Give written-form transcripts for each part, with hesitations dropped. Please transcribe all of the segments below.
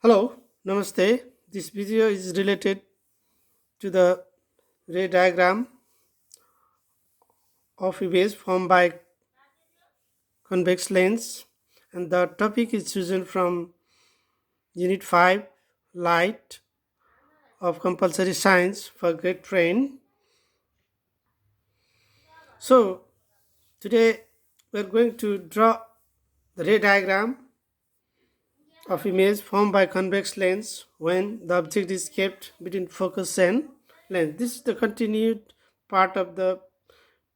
Hello, Namaste. This video is related to the ray diagram of image formed by convex lens, and the topic is chosen from Unit 5 Light of Compulsory Science for Grade 10. So, today we are going to draw the ray diagram of image formed by convex lens when the object is kept between focus and lens. This is the continued part of the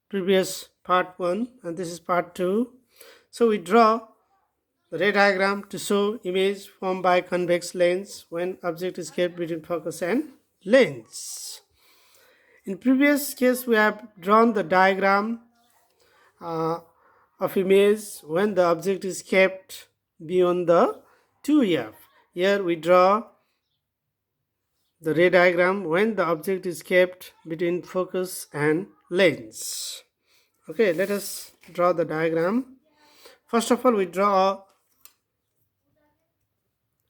previous part 1, and this is part 2. So we draw the ray diagram to show image formed by convex lens when object is kept between focus and lens. In previous case we have drawn the diagram uh, of image when the object is kept beyond the 2f. Here we draw the ray diagram when the object is kept between focus and lens. Okay, let us draw the diagram. First of all, we draw a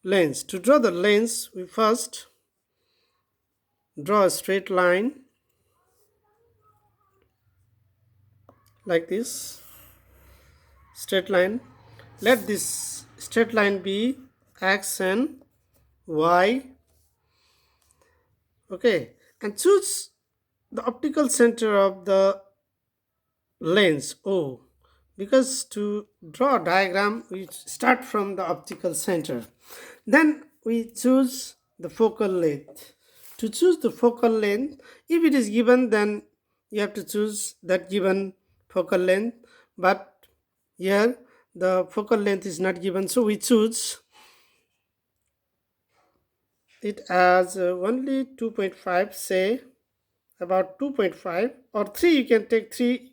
lens. To draw the lens, we first draw a straight line like this. Straight line. Let this straight line be x and y. Okay, and choose the optical center of the lens O, because to draw a diagram we start from the optical center. Then we choose the focal length. To choose the focal length, if it is given, then you have to choose that given focal length, but here the focal length is not given, so we choose it as only 2.5, say about 2.5, or 3, you can take 3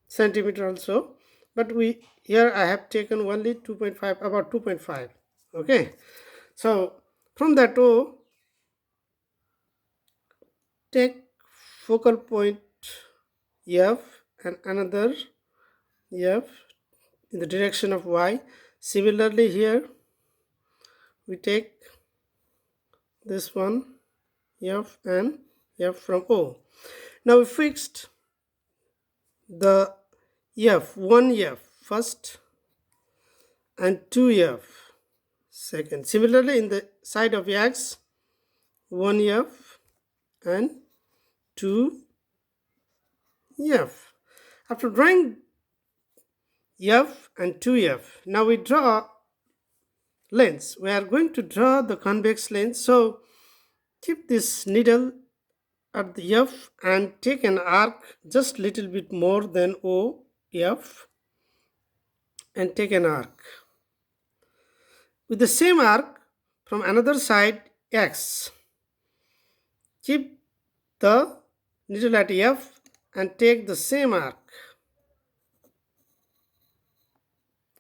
centimeter also, but we here I have taken only 2.5, about 2.5. Okay, so from that O, take focal point F and another F in the direction of Y. Similarly here we take this one F and F from O. Now we fixed the F, 1F first and 2F second. Similarly in the side of X, 1F and 2F. After drawing F and 2F, now we draw lens. We are going to draw the convex lens, so keep this needle at the F and take an arc just little bit more than OF and take an arc. With the same arc from another side X, keep the needle at F and take the same arc.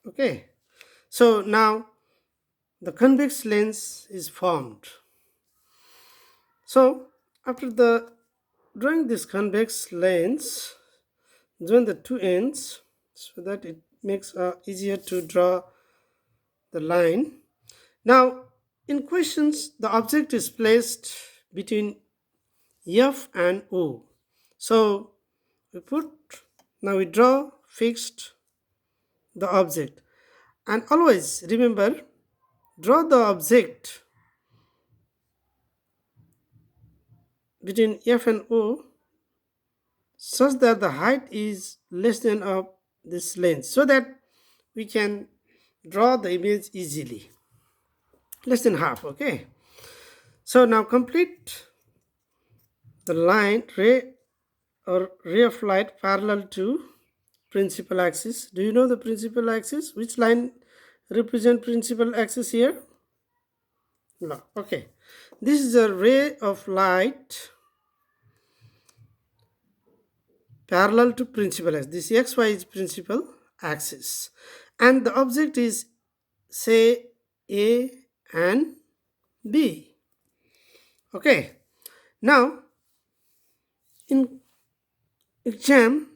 Okay, so now the convex lens is formed. So after the drawing this convex lens, join the two ends so that it makes easier to draw the line. Now in questions the object is placed between F and O. So now we draw fixed the object, and always remember, draw the object between F and O such that the height is less than of this length, so that we can draw the image easily, less than half. Okay, so now complete the line ray or ray of light parallel to principal axis. Do you know the principal axis? Which line represent principal axis here? No. Okay, this is a ray of light parallel to principal axis. This xy is principal axis, and the object is, say, A and B. Okay, now in exam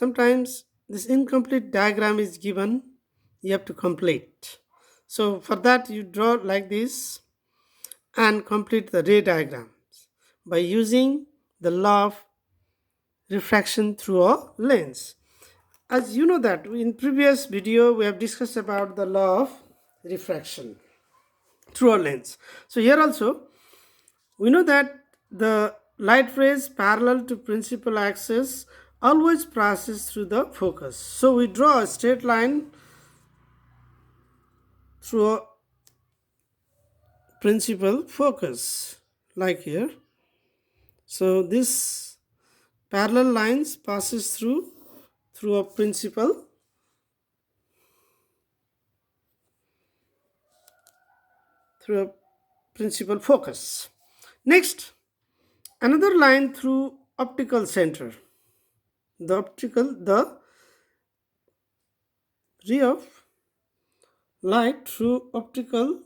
sometimes this incomplete diagram is given, you have to complete. So for that you draw like this and complete the ray diagram by using the law of refraction through a lens. As you know that in previous video we have discussed about the law of refraction through a lens. So here also we know that the light rays parallel to principal axis always passes through the focus. So we draw a straight line through a principal focus like here. So this parallel lines passes through a principal focus. Next, another line through optical center. The ray of light through optical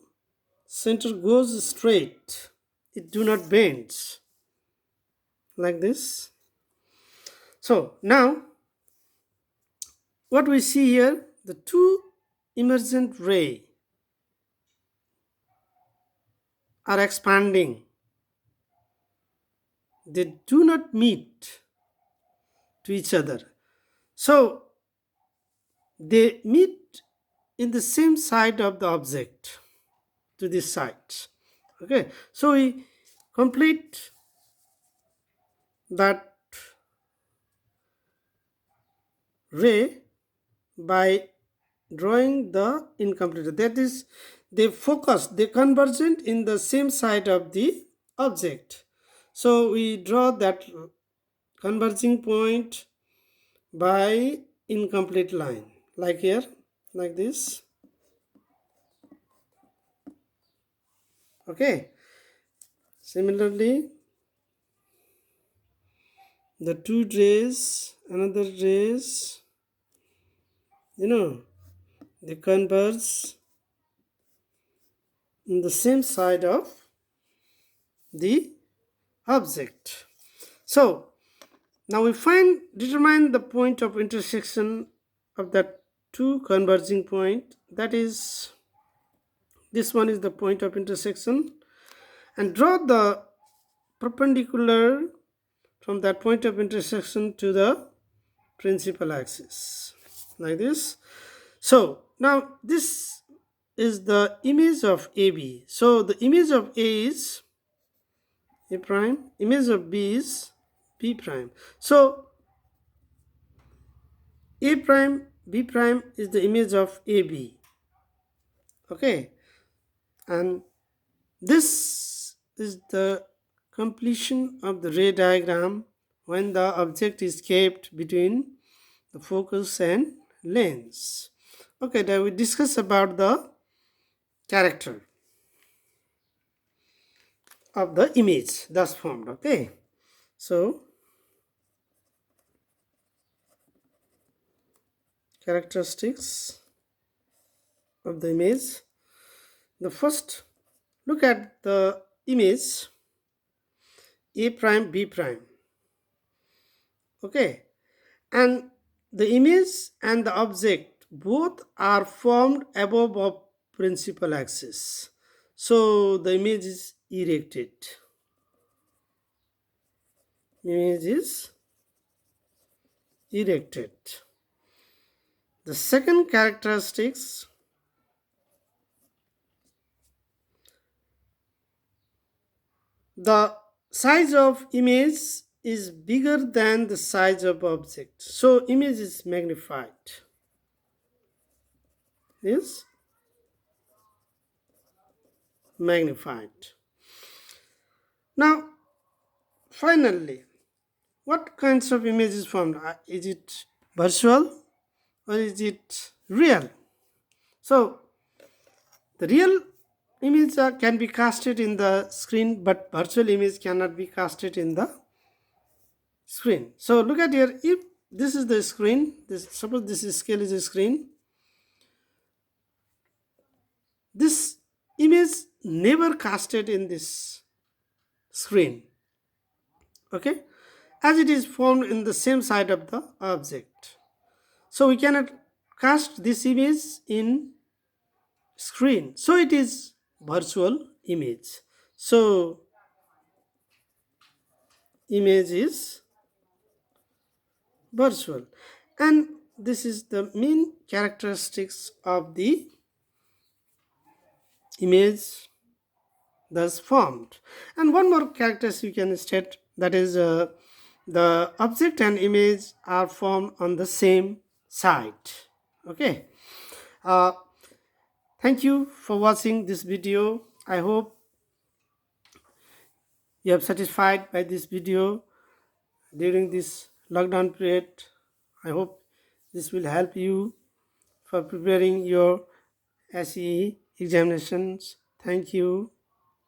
center goes straight. It do not bend like this. So now what we see here, the two emergent ray are expanding. They do not meet to each other. So they meet in the same side of the object to this side. Okay, so we complete that ray by drawing the incomplete, that is they convergent in the same side of the object. So we draw that converging point by incomplete line like here, like this. Okay, similarly the two rays, another rays, they converge in the same side of the object. So now we determine the point of intersection of that two converging point, that is this one is the point of intersection, and draw the perpendicular from that point of intersection to the principal axis like this. So now this is the image of AB. So the image of A is A prime, image of B is B prime. So A prime, B prime is the image of AB. Okay, and this is the completion of the ray diagram when the object is kept between the focus and lens. Okay, now we discuss about the character of the image thus formed. Okay, so characteristics of the image. The first, look at the image A prime B prime. Okay, and the image and the object both are formed above of principal axis. So the image is erected. Image is erected. The second characteristics, the size of image is bigger than the size of object. So image is magnified. Is magnified. Now, finally, what kinds of image is formed? Is it virtual or is it real? So, the real image can be casted in the screen, but virtual image cannot be casted in the screen. So, look at here. If this is the screen, suppose this scale is a screen, this image never casted in this screen. Okay, as it is formed in the same side of the object. So we cannot cast this image in screen. So it is virtual image. So image is virtual, and this is the main characteristics of the image thus formed. And one more characteristic you can state, that is the object and image are formed on the same site. Okay. uh, Thank you for watching this video. I hope you have satisfied by this video during this lockdown period. I hope this will help you for preparing your SE examinations. Thank you.